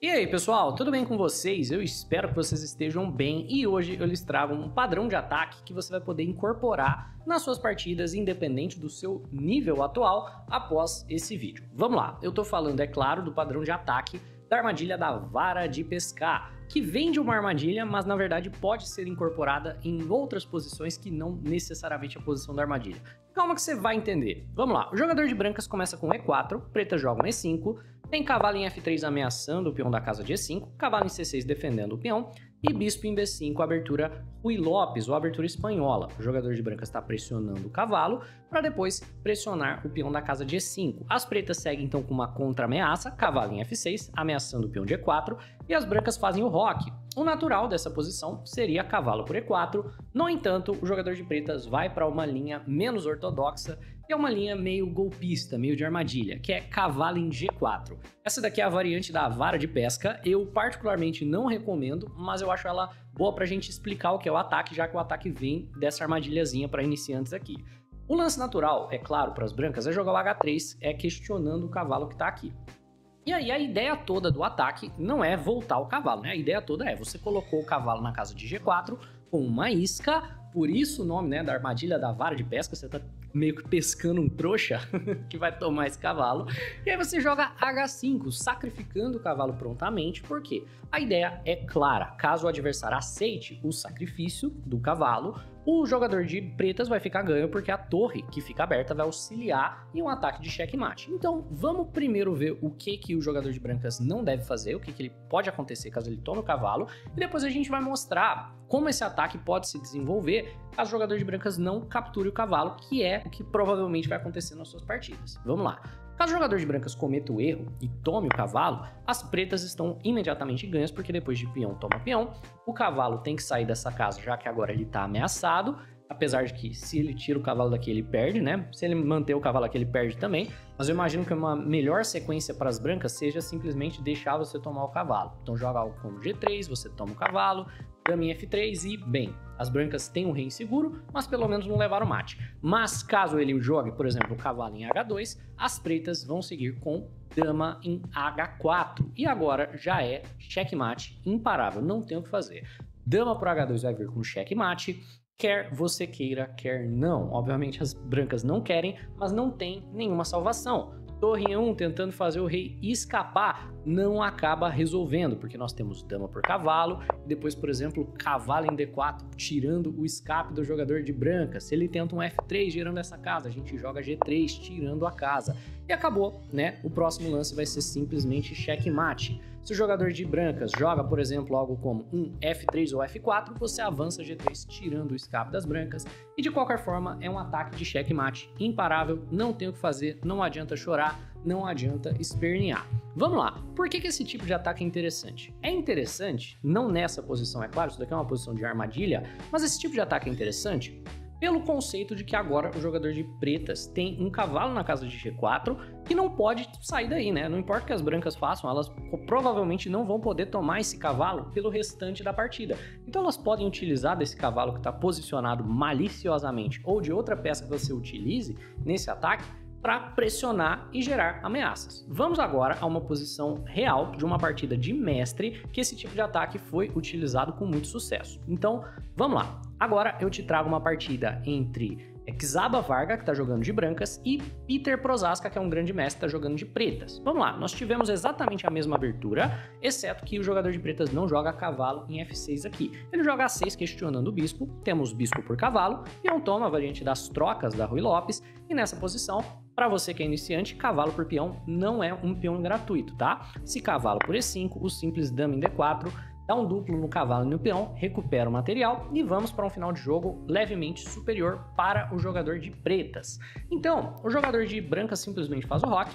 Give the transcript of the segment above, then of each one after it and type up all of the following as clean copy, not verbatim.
E aí pessoal, tudo bem com vocês? Eu espero que vocês estejam bem e hoje eu lhes trago um padrão de ataque que você vai poder incorporar nas suas partidas independente do seu nível atual após esse vídeo. Vamos lá, eu tô falando, é claro, do padrão de ataque da armadilha da vara de pescar, que vem de uma armadilha, mas na verdade pode ser incorporada em outras posições que não necessariamente a posição da armadilha. Calma que você vai entender. Vamos lá, o jogador de brancas começa com E4, pretas jogam E5, tem cavalo em F3 ameaçando o peão da casa de E5, cavalo em C6 defendendo o peão e bispo em B5, abertura Ruy Lopes ou abertura espanhola. O jogador de brancas está pressionando o cavalo para depois pressionar o peão da casa de E5. As pretas seguem então com uma contra-ameaça, cavalo em F6, ameaçando o peão de E4 e as brancas fazem o roque. O natural dessa posição seria cavalo por E4, no entanto, o jogador de pretas vai para uma linha menos ortodoxa, que é uma linha meio golpista, meio de armadilha, que é cavalo em G4. Essa daqui é a variante da vara de pesca, eu particularmente não recomendo, mas eu acho ela boa pra gente explicar o que é o ataque, já que o ataque vem dessa armadilhazinha para iniciantes aqui. O lance natural, é claro, para as brancas, é jogar o H3, é questionando o cavalo que tá aqui. E aí a ideia toda do ataque não é voltar o cavalo, né? A ideia toda é, você colocou o cavalo na casa de G4 com uma isca, por isso o nome, né, da armadilha da vara de pesca, você tá meio que pescando um trouxa que vai tomar esse cavalo, e aí você joga H5, sacrificando o cavalo prontamente, porque a ideia é clara, caso o adversário aceite o sacrifício do cavalo, o jogador de pretas vai ficar ganho porque a torre que fica aberta vai auxiliar em um ataque de checkmate. Então vamos primeiro ver o que o jogador de brancas não deve fazer, o que ele pode acontecer caso ele tome o cavalo, e depois a gente vai mostrar como esse ataque pode se desenvolver caso o jogador de brancas não capture o cavalo, que é o que provavelmente vai acontecer nas suas partidas. Vamos lá. Caso o jogador de brancas cometa o erro e tome o cavalo, as pretas estão imediatamente ganhas, porque depois de peão toma peão, o cavalo tem que sair dessa casa, já que agora ele está ameaçado, apesar de que se ele tira o cavalo daqui ele perde, né? Se ele manter o cavalo aqui ele perde também, mas eu imagino que uma melhor sequência para as brancas seja simplesmente deixar você tomar o cavalo. Então joga algo como G3, você toma o cavalo, dama em F3 e, bem, as brancas têm um rei inseguro, mas pelo menos não levaram mate. Mas caso ele jogue, por exemplo, o cavalo em H2, as pretas vão seguir com dama em H4. E agora já é checkmate imparável, não tem o que fazer. Dama por H2 vai vir com checkmate, quer você queira, quer não. Obviamente as brancas não querem, mas não tem nenhuma salvação. Torre em 1 tentando fazer o rei escapar não acaba resolvendo, porque nós temos dama por cavalo, e depois, por exemplo, cavalo em D4, tirando o escape do jogador de branca. Se ele tenta um F3 gerando essa casa, a gente joga G3 tirando a casa. E acabou, né? O próximo lance vai ser simplesmente checkmate. Se o jogador de brancas joga, por exemplo, algo como um F3 ou F4, você avança G3 tirando o escape das brancas. E de qualquer forma, é um ataque de checkmate imparável, não tem o que fazer, não adianta chorar, não adianta espernear. Vamos lá, por que esse tipo de ataque é interessante? É interessante, não nessa posição, é claro, isso daqui é uma posição de armadilha, mas esse tipo de ataque é interessante pelo conceito de que agora o jogador de pretas tem um cavalo na casa de G4 que não pode sair daí, né? Não importa o que as brancas façam, elas provavelmente não vão poder tomar esse cavalo pelo restante da partida. Então elas podem utilizar desse cavalo que está posicionado maliciosamente ou de outra peça que você utilize nesse ataque para pressionar e gerar ameaças. Vamos agora a uma posição real de uma partida de mestre que esse tipo de ataque foi utilizado com muito sucesso. Então, vamos lá. Agora eu te trago uma partida entre Xaba Varga, que está jogando de brancas, e Peter Prozaska, que é um grande mestre, que está jogando de pretas. Vamos lá, nós tivemos exatamente a mesma abertura, exceto que o jogador de pretas não joga cavalo em F6 aqui. Ele joga A6 questionando o bispo, temos bispo por cavalo, peão toma, a variante das trocas da Ruy Lopes, e nessa posição, para você que é iniciante, cavalo por peão não é um peão gratuito, tá? Se cavalo por E5, o simples dama em D4, dá um duplo no cavalo e no peão, recupera o material e vamos para um final de jogo levemente superior para o jogador de pretas. Então, o jogador de brancas simplesmente faz o roque,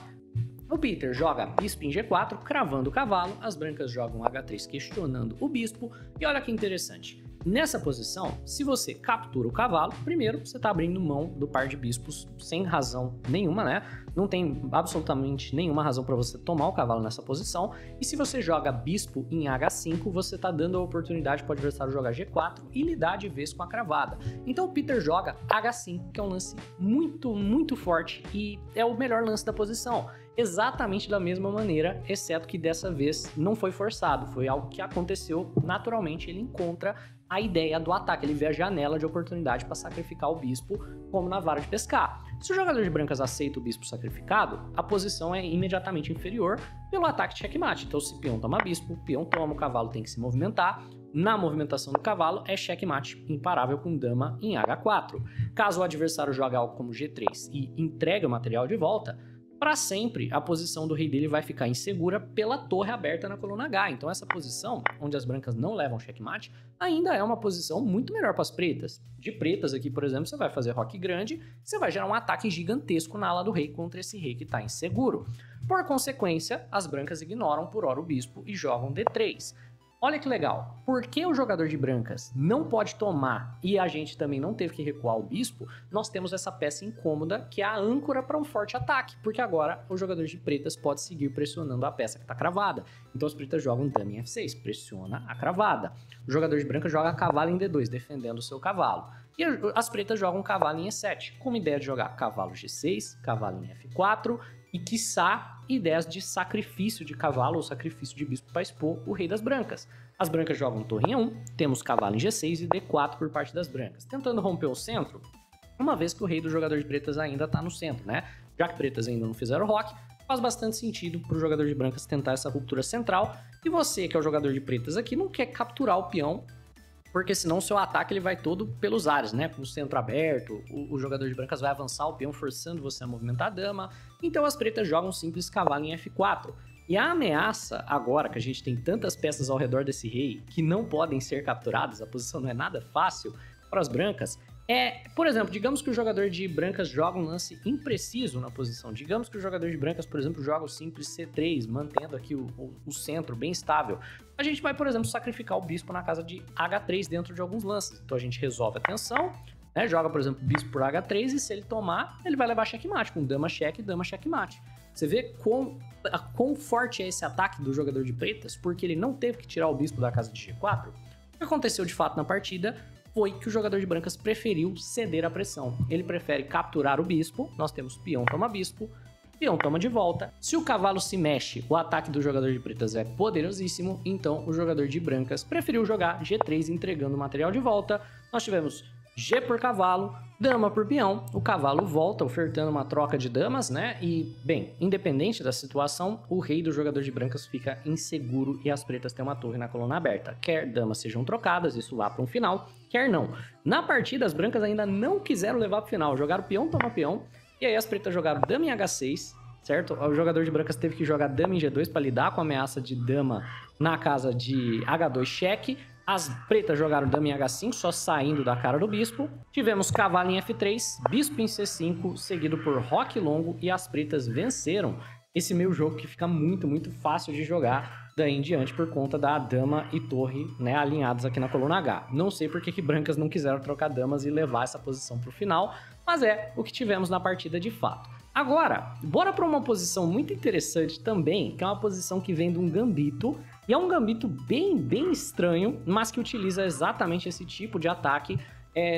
o Peter joga bispo em G4, cravando o cavalo, as brancas jogam H3 questionando o bispo, e olha que interessante. Nessa posição, se você captura o cavalo, primeiro você está abrindo mão do par de bispos sem razão nenhuma, né? Não tem absolutamente nenhuma razão para você tomar o cavalo nessa posição. E se você joga bispo em H5, você está dando a oportunidade para o adversário jogar G4 e lidar de vez com a cravada. Então o Peter joga H5, que é um lance muito forte e é o melhor lance da posição. exatamente da mesma maneira, exceto que dessa vez não foi forçado, foi algo que aconteceu naturalmente. Ele encontra a ideia do ataque, ele vê a janela de oportunidade para sacrificar o bispo, como na vara de pescar. Se o jogador de brancas aceita o bispo sacrificado, a posição é imediatamente inferior pelo ataque de checkmate. Então, se o peão toma bispo, o peão toma, o cavalo tem que se movimentar. Na movimentação do cavalo, é checkmate imparável com dama em H4. Caso o adversário jogue algo como G3 e entregue o material de volta, para sempre a posição do rei dele vai ficar insegura pela torre aberta na coluna H. Então essa posição, onde as brancas não levam checkmate, ainda é uma posição muito melhor para as pretas. De pretas aqui, por exemplo, você vai fazer roque grande, você vai gerar um ataque gigantesco na ala do rei contra esse rei que está inseguro. Por consequência, as brancas ignoram por hora o bispo e jogam D3. Olha que legal, porque o jogador de brancas não pode tomar e a gente também não teve que recuar o bispo, nós temos essa peça incômoda que é a âncora para um forte ataque, porque agora o jogador de pretas pode seguir pressionando a peça que está cravada. Então as pretas jogam dama em F6, pressiona a cravada. O jogador de brancas joga cavalo em D2, defendendo o seu cavalo. E as pretas jogam cavalo em E7, com a ideia de jogar cavalo G6, cavalo em F4 e, quiçá, ideias de sacrifício de cavalo ou sacrifício de bispo para expor o rei das brancas. As brancas jogam torre em E1, temos cavalo em G6 e D4 por parte das brancas, tentando romper o centro, uma vez que o rei do jogador de pretas ainda está no centro, né? Já que pretas ainda não fizeram roque, faz bastante sentido para o jogador de brancas tentar essa ruptura central, e você, que é o jogador de pretas aqui, não quer capturar o peão, porque senão o seu ataque ele vai todo pelos ares, né? Com o centro aberto, o jogador de brancas vai avançar o peão, forçando você a movimentar a dama. Então as pretas jogam um simples cavalo em F4. E a ameaça, agora que a gente tem tantas peças ao redor desse rei que não podem ser capturadas, a posição não é nada fácil para as brancas, por exemplo, digamos que o jogador de brancas joga um lance impreciso na posição. Digamos que o jogador de brancas, por exemplo, joga o simples C3, mantendo aqui o centro bem estável. A gente vai, por exemplo, sacrificar o bispo na casa de H3 dentro de alguns lances. Então a gente resolve a tensão, né? Joga, por exemplo, bispo por H3 e se ele tomar, ele vai levar checkmate, com dama cheque e dama checkmate. Você vê quão forte é esse ataque do jogador de pretas, porque ele não teve que tirar o bispo da casa de G4. O que aconteceu de fato na partida foi que o jogador de brancas preferiu ceder à pressão. Ele prefere capturar o bispo, nós temos peão toma bispo, peão toma de volta. Se o cavalo se mexe, o ataque do jogador de pretas é poderosíssimo, então o jogador de brancas preferiu jogar G3 entregando o material de volta. Nós tivemos G por cavalo, dama por peão, o cavalo volta ofertando uma troca de damas, né? E, bem, independente da situação, o rei do jogador de brancas fica inseguro e as pretas têm uma torre na coluna aberta. Quer damas sejam trocadas, isso lá para um final, quer não. Na partida, as brancas ainda não quiseram levar para o final, jogaram peão, toma peão, e aí as pretas jogaram dama em H6, certo? O jogador de brancas teve que jogar dama em G2 para lidar com a ameaça de dama na casa de H2 cheque. As pretas jogaram dama em H5, só saindo da cara do bispo. Tivemos cavalo em F3, bispo em C5, seguido por roque longo, e as pretas venceram esse meio jogo que fica muito, muito fácil de jogar daí em diante por conta da dama e torre, né, alinhados aqui na coluna H. Não sei por que brancas não quiseram trocar damas e levar essa posição para o final, mas é o que tivemos na partida de fato. Agora, bora para uma posição muito interessante também, que é uma posição que vem de um gambito, e é um gambito bem estranho, mas que utiliza exatamente esse tipo de ataque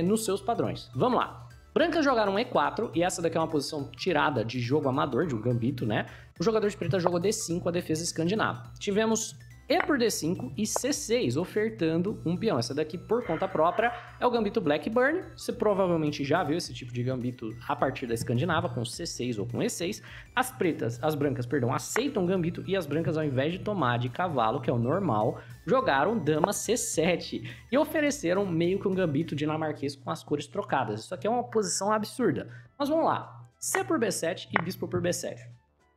nos seus padrões. Vamos lá. Brancas jogaram E4, e essa daqui é uma posição tirada de jogo amador, de um gambito, né? O jogador de preta jogou D5, a defesa escandinava. Tivemos E por D5 e C6, ofertando um peão. Essa daqui, por conta própria, é o gambito Blackburn. Você provavelmente já viu esse tipo de gambito a partir da escandinava, com C6 ou com E6. As brancas, aceitam o gambito, e as brancas, ao invés de tomar de cavalo, que é o normal, jogaram dama C7 e ofereceram meio que um gambito dinamarquês com as cores trocadas. Isso aqui é uma posição absurda. Mas vamos lá. C por B7 e bispo por B7.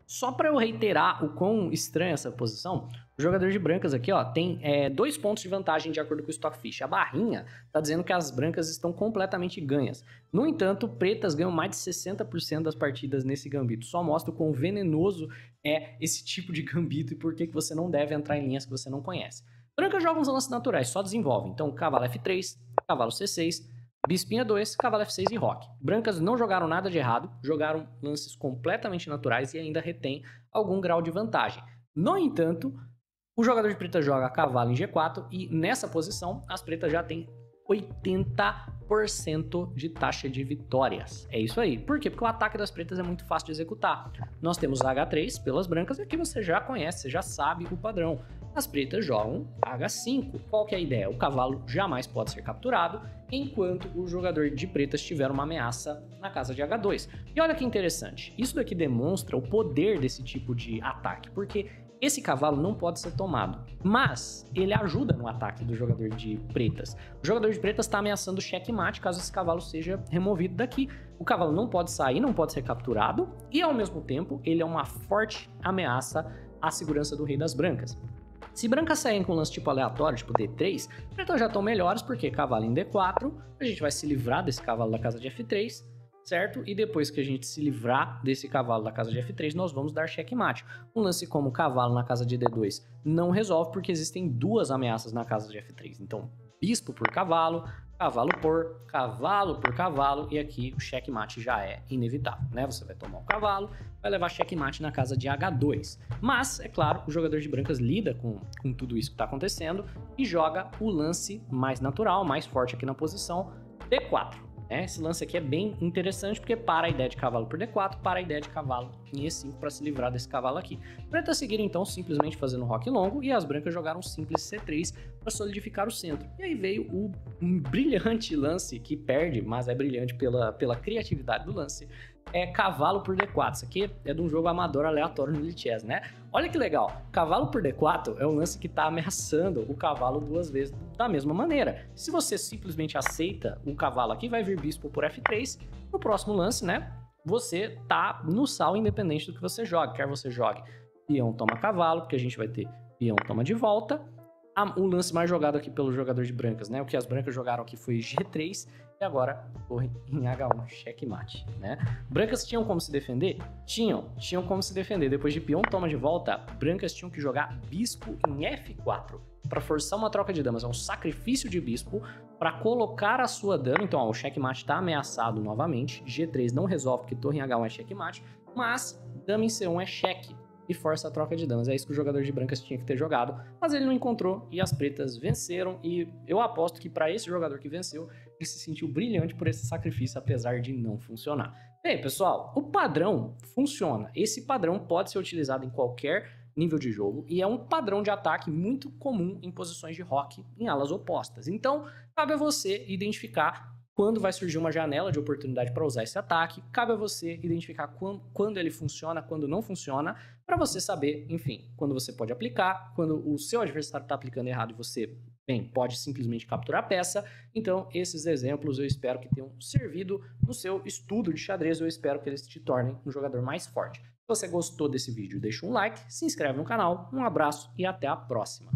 Só para eu reiterar o quão estranha essa posição, o jogador de brancas aqui, ó, tem 2 pontos de vantagem de acordo com o Stockfish. A barrinha tá dizendo que as brancas estão completamente ganhas. No entanto, pretas ganham mais de 60% das partidas nesse gambito. Só mostra o quão venenoso é esse tipo de gambito e por que você não deve entrar em linhas que você não conhece. Brancas jogam os lances naturais, só desenvolvem. Então, cavalo F3, cavalo C6, bispinha 2, cavalo F6 e roque. Brancas não jogaram nada de errado, jogaram lances completamente naturais e ainda retém algum grau de vantagem. No entanto, o jogador de preta joga cavalo em G4 e nessa posição as pretas já têm 80% de taxa de vitórias. É isso aí. Por quê? Porque o ataque das pretas é muito fácil de executar. Nós temos H3 pelas brancas, e aqui você já conhece, você já sabe o padrão. As pretas jogam H5. Qual que é a ideia? O cavalo jamais pode ser capturado enquanto o jogador de pretas tiver uma ameaça na casa de H2. E olha que interessante, isso daqui demonstra o poder desse tipo de ataque, porque esse cavalo não pode ser tomado, mas ele ajuda no ataque do jogador de pretas. O jogador de pretas está ameaçando checkmate caso esse cavalo seja removido daqui. O cavalo não pode sair, não pode ser capturado, e ao mesmo tempo ele é uma forte ameaça à segurança do rei das brancas. Se brancas saírem com um lance tipo aleatório, tipo D3, pretas já estão melhores, porque cavalo em D4, a gente vai se livrar desse cavalo da casa de F3, certo? E depois que a gente se livrar desse cavalo da casa de F3, nós vamos dar checkmate. Um lance como cavalo na casa de D2 não resolve, porque existem duas ameaças na casa de F3. Então, bispo por cavalo, cavalo por cavalo, e aqui o checkmate já é inevitável, né? Você vai tomar o cavalo, vai levar checkmate na casa de H2. Mas, é claro, o jogador de brancas lida com tudo isso que está acontecendo e joga o lance mais natural, mais forte aqui na posição, D4. Esse lance aqui é bem interessante porque para a ideia de cavalo por D4, para a ideia de cavalo em E5 para se livrar desse cavalo aqui. Pretas seguiram então simplesmente fazendo um roque longo e as brancas jogaram um simples C3 para solidificar o centro. E aí veio um brilhante lance que perde, mas é brilhante pela criatividade do lance. É cavalo por D4. Isso aqui é de um jogo amador aleatório no Lichess, né? Olha que legal. Cavalo por D4 é um lance que está ameaçando o cavalo duas vezes da mesma maneira. Se você simplesmente aceita o cavalo aqui, vai vir bispo por F3. No próximo lance, né? Você tá no sal independente do que você jogue. Quer você jogue peão toma cavalo, porque a gente vai ter peão toma de volta. O lance mais jogado aqui pelo jogador de brancas, né? O que as brancas jogaram aqui foi G3 e agora torre em H1, checkmate, né? Brancas tinham como se defender? Tinham como se defender. Depois de peão toma de volta, brancas tinham que jogar bispo em F4 para forçar uma troca de damas. É um sacrifício de bispo para colocar a sua dama. Então, ó, o checkmate está ameaçado novamente. G3 não resolve porque torre em H1 é checkmate, mas dama em C1 é cheque e força a troca de damas. É isso que o jogador de brancas tinha que ter jogado, mas ele não encontrou e as pretas venceram, e eu aposto que para esse jogador que venceu, ele se sentiu brilhante por esse sacrifício, apesar de não funcionar. Bem, pessoal, o padrão funciona. Esse padrão pode ser utilizado em qualquer nível de jogo e é um padrão de ataque muito comum em posições de roque em alas opostas. Então, cabe a você identificar quando vai surgir uma janela de oportunidade para usar esse ataque, cabe a você identificar quando ele funciona, quando não funciona, para você saber, enfim, quando você pode aplicar, quando o seu adversário está aplicando errado e você, bem, pode simplesmente capturar a peça. Então, esses exemplos eu espero que tenham servido no seu estudo de xadrez, eu espero que eles te tornem um jogador mais forte. Se você gostou desse vídeo, deixa um like, se inscreve no canal, um abraço e até a próxima.